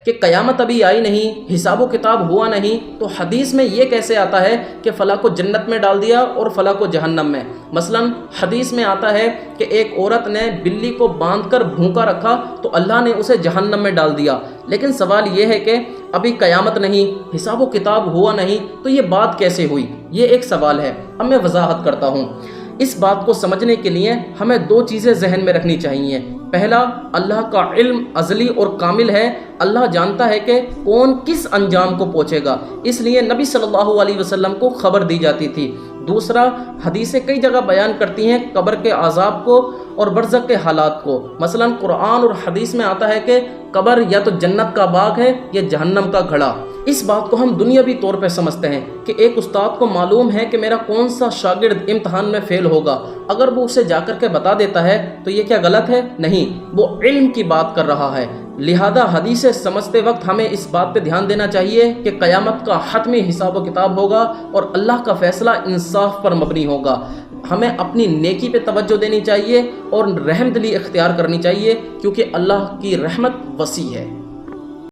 کہ قیامت ابھی آئی نہیں، حساب و کتاب ہوا نہیں، تو حدیث میں یہ کیسے آتا ہے کہ فلاں کو جنت میں ڈال دیا اور فلاں کو جہنم میں؟ مثلا حدیث میں آتا ہے کہ ایک عورت نے بلی کو باندھ کر بھوکا رکھا تو اللہ نے اسے جہنم میں ڈال دیا، لیکن سوال یہ ہے کہ ابھی قیامت نہیں، حساب و کتاب ہوا نہیں، تو یہ بات کیسے ہوئی؟ یہ ایک سوال ہے۔ اب میں وضاحت کرتا ہوں۔ اس بات کو سمجھنے کے لیے ہمیں دو چیزیں ذہن میں رکھنی چاہیے۔ پہلا، اللہ کا علم ازلی اور کامل ہے، اللہ جانتا ہے کہ کون کس انجام کو پہنچے گا، اس لیے نبی صلی اللہ علیہ وسلم کو خبر دی جاتی تھی۔ دوسرا، حدیثیں کئی جگہ بیان کرتی ہیں قبر کے عذاب کو اور برزخ کے حالات کو۔ مثلا قرآن اور حدیث میں آتا ہے کہ قبر یا تو جنت کا باغ ہے یا جہنم کا گھڑا۔ اس بات کو ہم دنیاوی طور پہ سمجھتے ہیں کہ ایک استاد کو معلوم ہے کہ میرا کون سا شاگرد امتحان میں فیل ہوگا، اگر وہ اسے جا کر کے بتا دیتا ہے تو یہ کیا غلط ہے؟ نہیں، وہ علم کی بات کر رہا ہے۔ لہذا حدیثیں سمجھتے وقت ہمیں اس بات پہ دھیان دینا چاہیے کہ قیامت کا حتمی حساب و کتاب ہوگا اور اللہ کا فیصلہ انصاف پر مبنی ہوگا۔ ہمیں اپنی نیکی پہ توجہ دینی چاہیے اور رحم دلی اختیار کرنی چاہیے، کیونکہ اللہ کی رحمت وسیع ہے۔